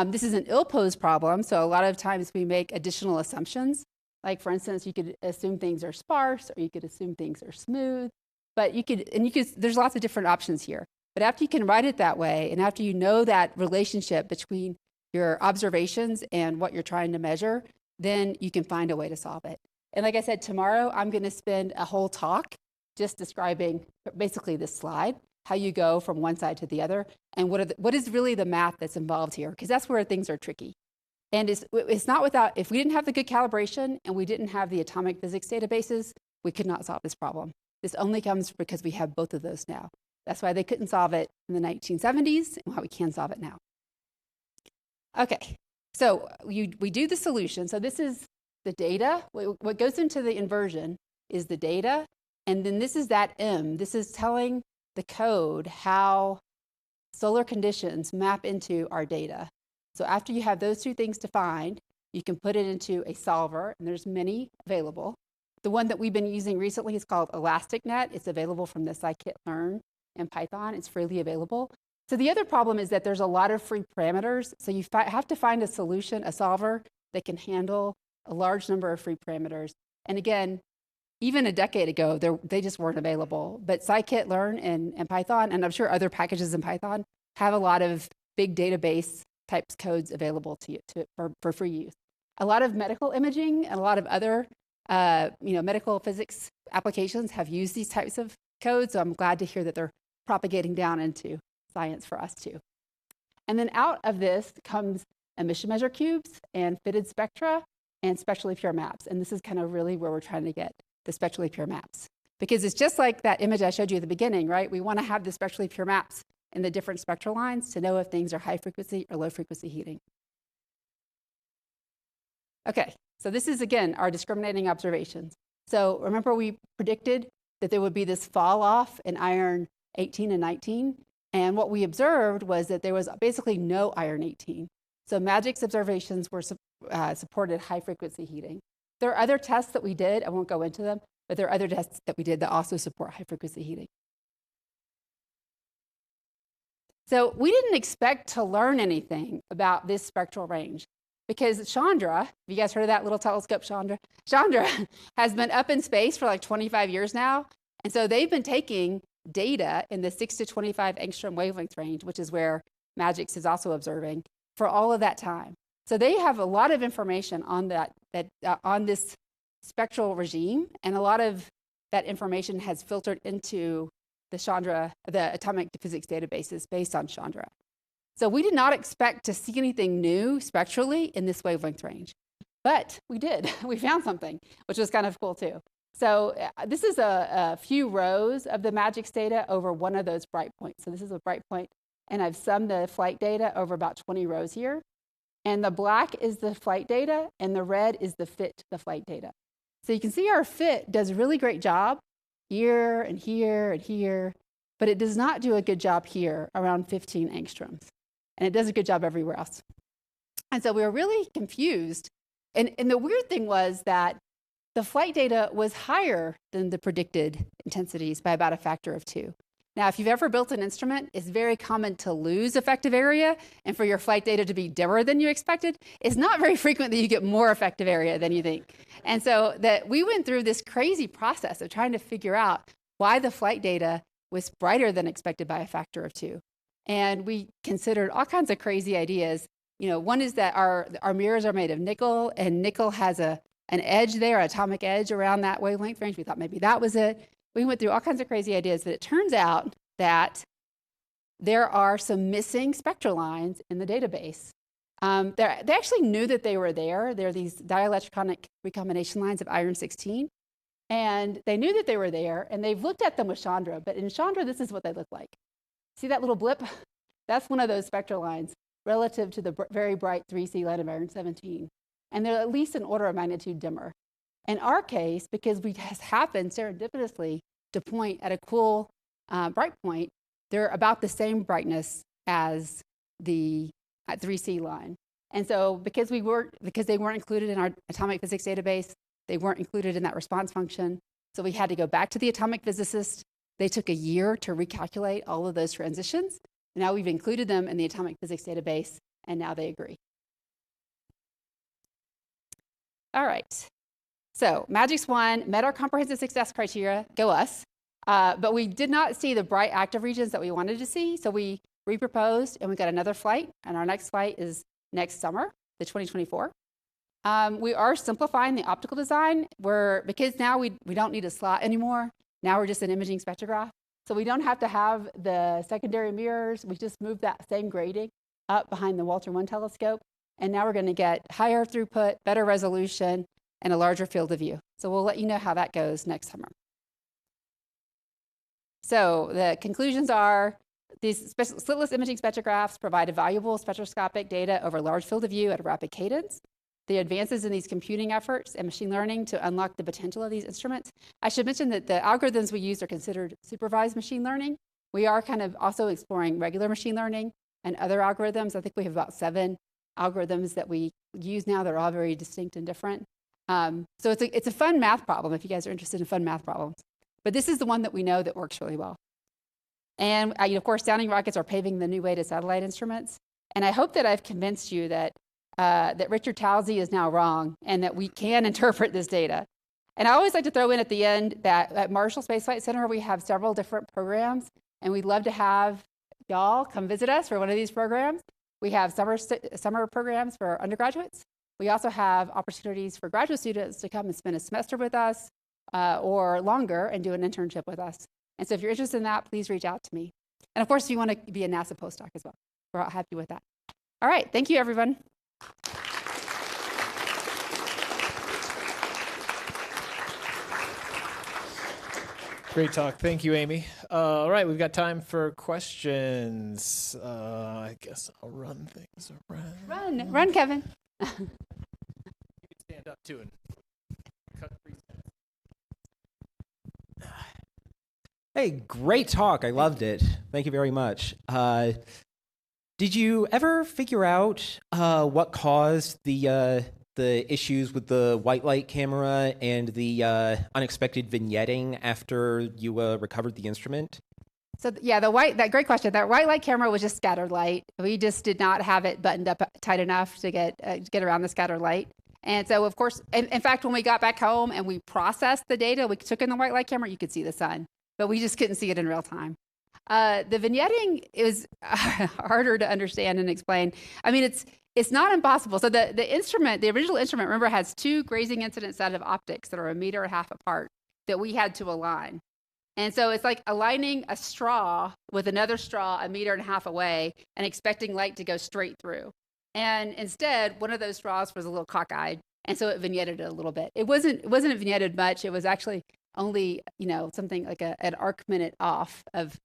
This is an ill-posed problem, so a lot of times we make additional assumptions. Like, for instance, you could assume things are sparse, or you could assume things are smooth. But there's lots of different options here. But after you can write it that way, and after you know that relationship between your observations and what you're trying to measure, then you can find a way to solve it. And like I said, tomorrow I'm going to spend a whole talk just describing basically this slide, how you go from one side to the other, and what is really the math that's involved here, because that's where things are tricky. And it's not without, if we didn't have the good calibration and we didn't have the atomic physics databases, we could not solve this problem. This only comes because we have both of those now. That's why they couldn't solve it in the 1970s and why we can solve it now. Okay, so we do the solution. So this is the data. What goes into the inversion is the data. And then this is that M. This is telling the code how solar conditions map into our data. So after you have those two things defined, you can put it into a solver, and there's many available. The one that we've been using recently is called ElasticNet. It's available from the scikit-learn in Python. It's freely available. So the other problem is that there's a lot of free parameters. So you have to find a solution, a solver that can handle a large number of free parameters. And again, even a decade ago, they just weren't available. But scikit-learn and Python, and I'm sure other packages in Python, have a lot of big database types codes available to you for free use. A lot of medical imaging and a lot of other medical physics applications have used these types of codes. So I'm glad to hear that they're propagating down into science for us too. And then out of this comes emission measure cubes and fitted spectra and spectrally pure maps. And this is kind of really where we're trying to get the spectrally pure maps. Because it's just like that image I showed you at the beginning, right? We want to have the spectrally pure maps in the different spectral lines to know if things are high frequency or low frequency heating. Okay, so this is, again, our discriminating observations. So remember we predicted that there would be this fall off in iron 18 and 19. And what we observed was that there was basically no iron 18. So MAGIC's observations were supported high frequency heating. There are other tests that we did, I won't go into them, but there are other tests that we did that also support high frequency heating. So we didn't expect to learn anything about this spectral range because Chandra, have you guys heard of that little telescope, Chandra? Chandra has been up in space for like 25 years now. And so they've been taking data in the 6 to 25 angstrom wavelength range, which is where MAGICS is also observing, for all of that time. So they have a lot of information on on this spectral regime, and a lot of that information has filtered into the atomic physics databases based on Chandra. So we did not expect to see anything new spectrally in this wavelength range, but we did. We found something, which was kind of cool too. So this is a few rows of the MAGICS data over one of those bright points. So this is a bright point, and I've summed the flight data over about 20 rows here. And the black is the flight data, and the red is the fit to the flight data. So you can see our fit does a really great job here and here and here, but it does not do a good job here around 15 angstroms. And it does a good job everywhere else. And so we were really confused. And the weird thing was that the flight data was higher than the predicted intensities by about a factor of 2. Now, if you've ever built an instrument, it's very common to lose effective area and for your flight data to be dimmer than you expected. It's not very frequent that you get more effective area than you think. And so that we went through this crazy process of trying to figure out why the flight data was brighter than expected by a factor of 2. And we considered all kinds of crazy ideas. You know, one is that our mirrors are made of nickel, and nickel has an edge there, an atomic edge around that wavelength range. We thought maybe that was it. We went through all kinds of crazy ideas, but it turns out that there are some missing spectral lines in the database. They actually knew that they were there. They're these dielectronic recombination lines of iron-16. And they knew that they were there, and they've looked at them with Chandra. But in Chandra, this is what they look like. See that little blip? That's one of those spectral lines relative to the very bright 3C line of iron-17. And they're at least an order of magnitude dimmer. In our case, because we just happened serendipitously to point at a cool bright point, they're about the same brightness as the 3C line. And so because they weren't included in our atomic physics database, they weren't included in that response function. So we had to go back to the atomic physicist. They took a year to recalculate all of those transitions. Now we've included them in the atomic physics database, and now they agree. All right. So MAGICS 1 met our comprehensive success criteria, go us, but we did not see the bright active regions that we wanted to see. So we reproposed, and we got another flight, and our next flight is next summer, the 2024. We are simplifying the optical design because now we don't need a slot anymore. Now we're just an imaging spectrograph. So we don't have to have the secondary mirrors. We just moved that same grading up behind the Walter 1 telescope. And now we're going to get higher throughput, better resolution, and a larger field of view. So we'll let you know how that goes next summer. So the conclusions are these slitless imaging spectrographs provide valuable spectroscopic data over a large field of view at a rapid cadence. The advances in these computing efforts and machine learning to unlock the potential of these instruments. I should mention that the algorithms we use are considered supervised machine learning. We are kind of also exploring regular machine learning and other algorithms. I think we have about 7 algorithms that we use now. They're all very distinct and different. So it's a fun math problem if you guys are interested in fun math problems. But this is the one that we know that works really well. And of course, sounding rockets are paving the new way to satellite instruments. And I hope that I've convinced you that Richard Towsey is now wrong and that we can interpret this data. And I always like to throw in at the end that at Marshall Space Flight Center, we have several different programs, and we'd love to have y'all come visit us for one of these programs. We have summer programs for undergraduates. We also have opportunities for graduate students to come and spend a semester with us or longer and do an internship with us. And so if you're interested in that, please reach out to me. And of course, if you want to be a NASA postdoc as well, we're all happy with that. All right, thank you, everyone. Great talk. Thank you, Amy. All right, we've got time for questions. I guess I'll run things around. Run, Kevin. You can stand up too and cut 3 steps. Hey, great talk. I loved it. Thank you very much. Did you ever figure out what caused the issues with the white light camera and the unexpected vignetting after you recovered the instrument? So yeah, that great question. That white light camera was just scattered light. We just did not have it buttoned up tight enough to get around the scattered light. And so of course, in fact, when we got back home and we processed the data, we took in the white light camera, you could see the sun, but we just couldn't see it in real time. The vignetting is harder to understand and explain. I mean, it's not impossible. So the original instrument, remember, has 2 grazing incident set of optics that are 1.5 meters apart that we had to align. And so it's like aligning a straw with another straw 1.5 meters away and expecting light to go straight through. And instead, one of those straws was a little cockeyed, and so it vignetted it a little bit. It wasn't vignetted much. It was actually only, something like an arc minute off of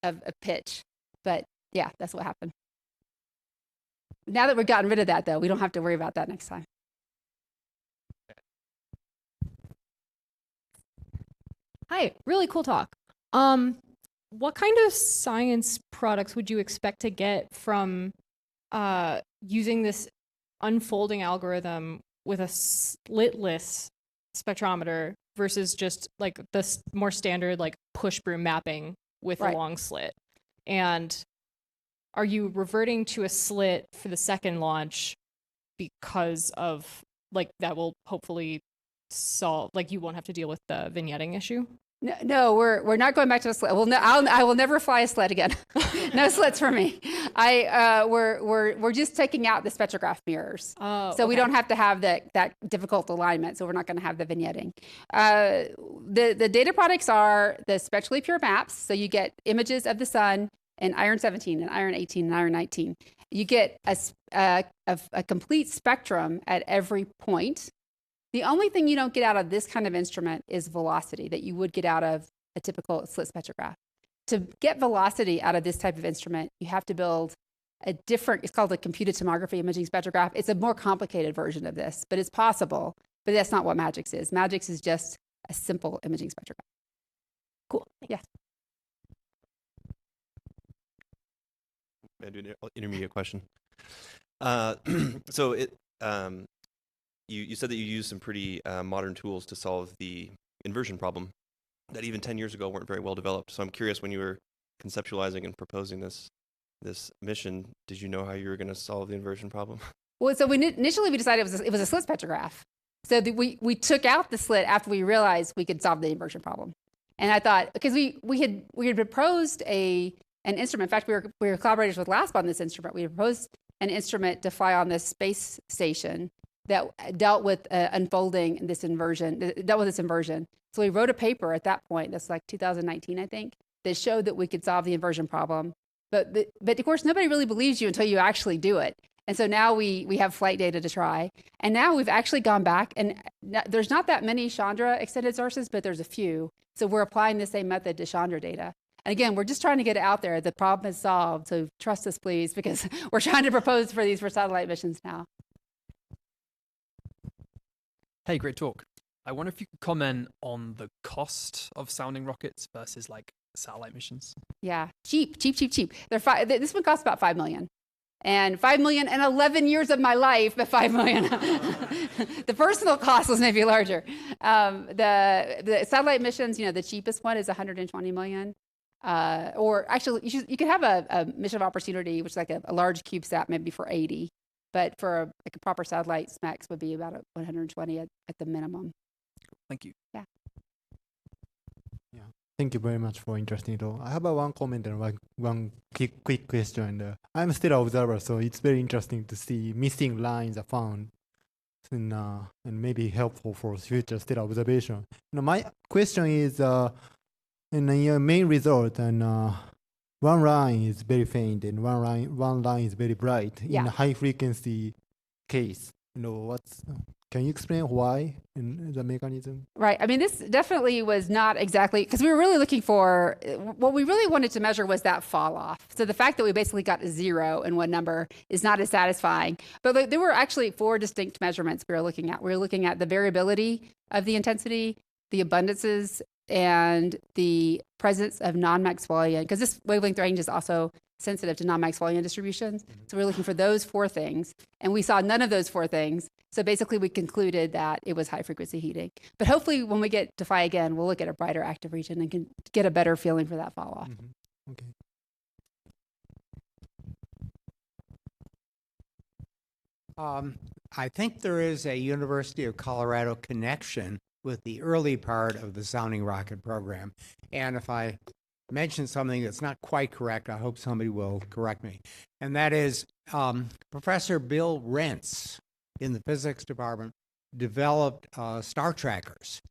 a pitch. But yeah, that's what happened. Now that we've gotten rid of that, though, we don't have to worry about that next time. Hi, really cool talk. What kind of science products would you expect to get from using this unfolding algorithm with a slitless spectrometer versus just like the more standard like push broom mapping with a long slit? And are you reverting to a slit for the second launch because of like that will hopefully solve, like you won't have to deal with the vignetting issue? No, we're not going back to a slit. Well, no, I will never fly a slit again. No slits for me. We're just taking out the spectrograph mirrors, so we don't have to have that difficult alignment. So we're not going to have the vignetting. The data products are the spectrally pure maps. So you get images of the sun in iron 17 and iron 18 and iron 19. You get a complete spectrum at every point. The only thing you don't get out of this kind of instrument is velocity that you would get out of a typical slit spectrograph. To get velocity out of this type of instrument, you have to build it's called a computed tomography imaging spectrograph. It's a more complicated version of this, but it's possible. But that's not what MAGICS is. MAGICS is just a simple imaging spectrograph. Cool. Yeah. I do an intermediate question. You said that you used some pretty modern tools to solve the inversion problem that even 10 years ago weren't very well developed. So I'm curious, when you were conceptualizing and proposing this mission, did you know how you were going to solve the inversion problem? Well, so initially we decided it was a slit spectrograph. So we took out the slit after we realized we could solve the inversion problem. And I thought, because we had proposed an instrument. In fact, we were collaborators with LASP on this instrument. We proposed an instrument to fly on this space station that dealt with unfolding this inversion, So we wrote a paper at that point, that's like 2019, I think, that showed that we could solve the inversion problem. But of course, nobody really believes you until you actually do it. And so now we have flight data to try. And now we've actually gone back, and there's not that many Chandra extended sources, but there's a few. So we're applying the same method to Chandra data. And again, we're just trying to get it out there. The problem is solved, so trust us, please, because we're trying to propose for these for satellite missions now. Hey, great talk. I wonder if you could comment on the cost of sounding rockets versus like satellite missions. Yeah, cheap. This one costs about $5 million. And $5 million and 11 years of my life, but $5 million. The personal cost was maybe larger. The satellite missions, the cheapest one is $120 million. Or actually, you could have a mission of opportunity, which is like a large CubeSat, maybe for 80. But for a proper satellite, SMAX would be about 120 at the minimum. Thank you. Yeah. Yeah. Thank you very much for interesting talk. I have one comment and one quick question. I'm still an observer, so it's very interesting to see missing lines are found and maybe helpful for future still observation. My question is, in your main result, and one line is very faint and one line is very bright in a high frequency case. Can you explain why and the mechanism? Right. I mean, this definitely was not exactly, because we were really looking for, what we really wanted to measure was that fall off. So the fact that we basically got a 0 in one number is not as satisfying. But there were actually 4 distinct measurements we were looking at. We were looking at the variability of the intensity, the abundances, and the presence of non-Maxwellian, because this wavelength range is also sensitive to non-Maxwellian distributions. So we're looking for those 4 things, and we saw none of those 4 things. So basically we concluded that it was high frequency heating. But hopefully when we get to Phi again, we'll look at a brighter active region and can get a better feeling for that fall off. Mm-hmm. Okay. I think there is a University of Colorado connection with the early part of the sounding rocket program. And if I mention something that's not quite correct, I hope somebody will correct me. And that is Professor Bill Rentz in the physics department developed star trackers.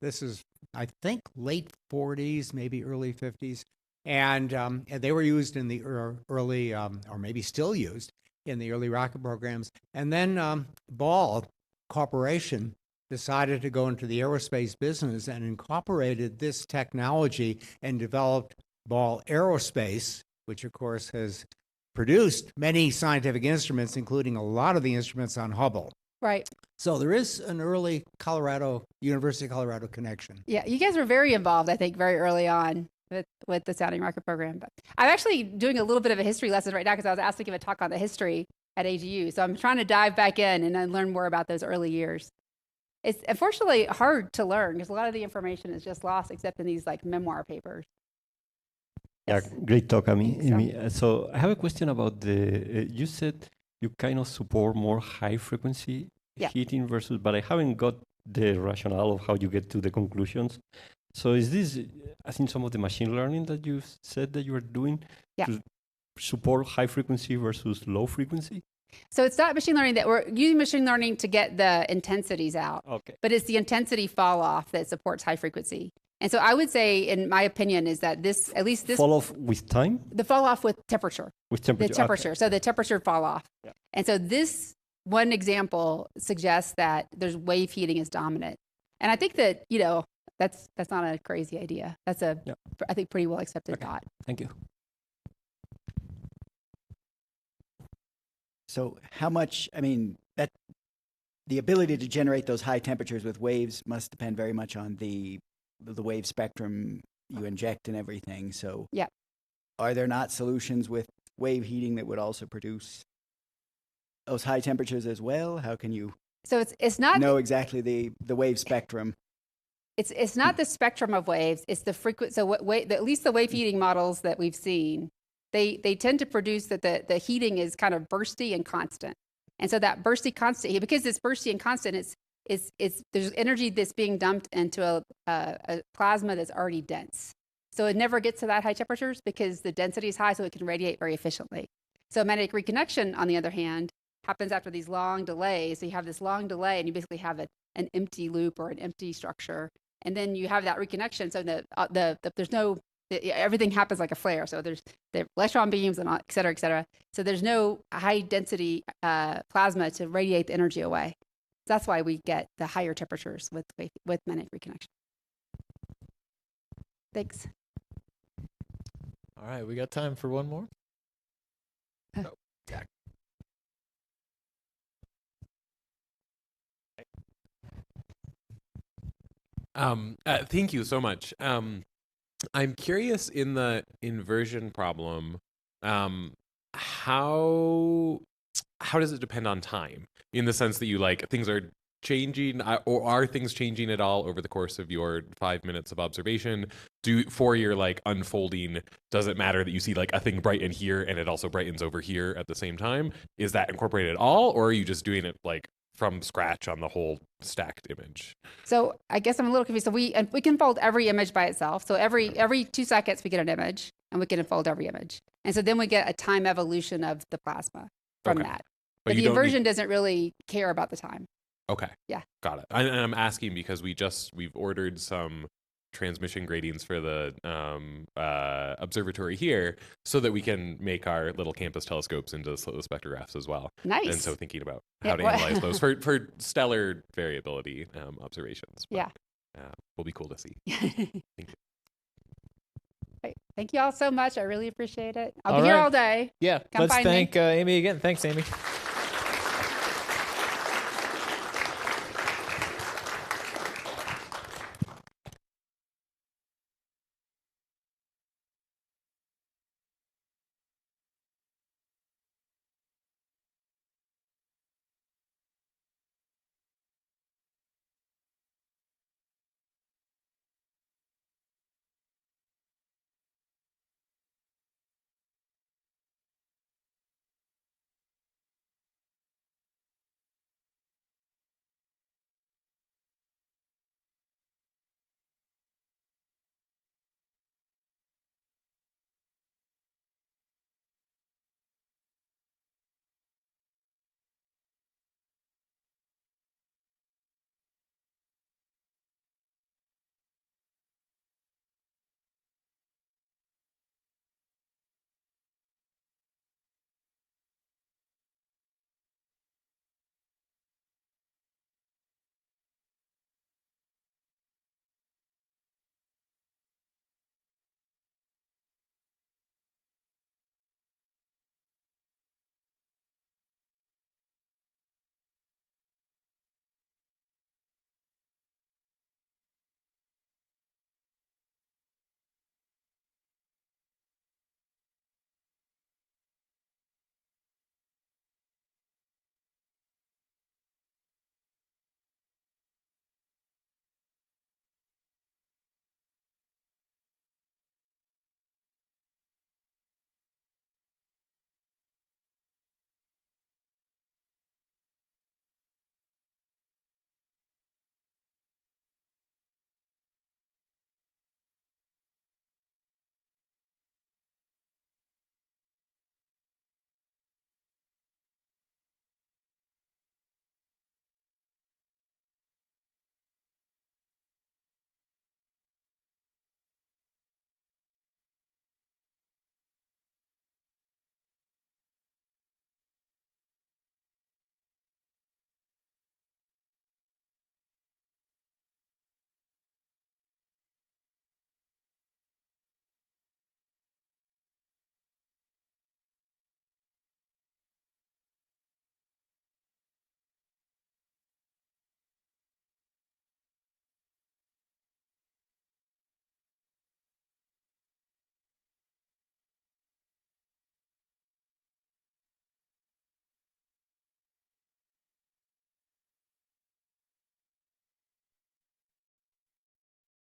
This is, I think, late 40s, maybe early 50s. And they were used in the early, or maybe still used in the early rocket programs. And then Ball Corporation decided to go into the aerospace business and incorporated this technology and developed Ball Aerospace, which of course has produced many scientific instruments, including a lot of the instruments on Hubble. Right. So there is an early University of Colorado connection. Yeah, you guys were very involved, I think, very early on with the sounding rocket program. But I'm actually doing a little bit of a history lesson right now because I was asked to give a talk on the history at AGU. So I'm trying to dive back in and then learn more about those early years. It's unfortunately hard to learn because a lot of the information is just lost except in these like memoir papers. Yeah, great talk, Amy. So- Amy. So I have a question about the, you said you kind of support more high frequency Yeah. heating versus, but I haven't got the rationale of how you get to the conclusions. So is this, I think some of the machine learning that you said that you are doing Yeah. to support high frequency versus low frequency? So it's not machine learning that we're using machine learning to get the intensities out, Okay. but it's the intensity fall off that supports high frequency. And so I would say, in my opinion, is that this, at least this, Fall off with time? the fall off with temperature, With temperature? the temperature. So the temperature fall off. Yeah. And so this one example suggests that there's wave heating is dominant. And I think that, you know, that's not a crazy idea. That's a, Yeah. I think, pretty well accepted Okay. thought. Thank you. So how much, I mean, that the ability to generate those high temperatures with waves must depend very much on the wave spectrum you inject and everything. So Yeah. are there not solutions with wave heating that would also produce those high temperatures as well? How can you So it's not know exactly the wave spectrum? It's not the spectrum of waves. It's the frequency. So at least the wave heating models that we've seen, they tend to produce that the heating is kind of bursty and constant. And so that bursty constant heat, because it's bursty and constant, it's there's energy that's being dumped into a plasma that's already dense. So it never gets to that high temperatures because the density is high, so it can radiate very efficiently. So magnetic reconnection, on the other hand, happens after these long delays. So you have this long delay, and you basically have an empty loop or an empty structure. And then you have that reconnection. So there's no, everything happens like a flare. So there's the electron beams and et cetera, et cetera. So there's no high density plasma to radiate the energy away. That's why we get the higher temperatures with magnetic reconnection. Thanks. All right, we got time for one more. Thank you so much. I'm curious in the inversion problem, how does it depend on time? In the sense that you like things are changing, or are things changing at all over the course of your 5 minutes of observation? For your like unfolding, does it matter that you see like a thing brighten here and it also brightens over here at the same time? Is that incorporated at all, or are you just doing it like from scratch on the whole stacked image? So I guess I'm a little confused. So we can fold every image by itself. So every 2 seconds we get an image, and we can unfold every image. And so then we get a time evolution of the plasma from Okay. that. But But you the don't need- inversion doesn't really care about the time. Okay. Yeah. Got it. And I'm asking because we've ordered some transmission gratings for the observatory here so that we can make our little campus telescopes into slitless spectrographs as well. Nice. And so thinking about Yeah, how to well- analyze those for stellar variability observations. But, Yeah. will be cool to see. Thank you. Thank you all so much. I really appreciate it. I'll All be here right. all day. Yeah, Come let's find me. thank Amy again. Thanks, Amy.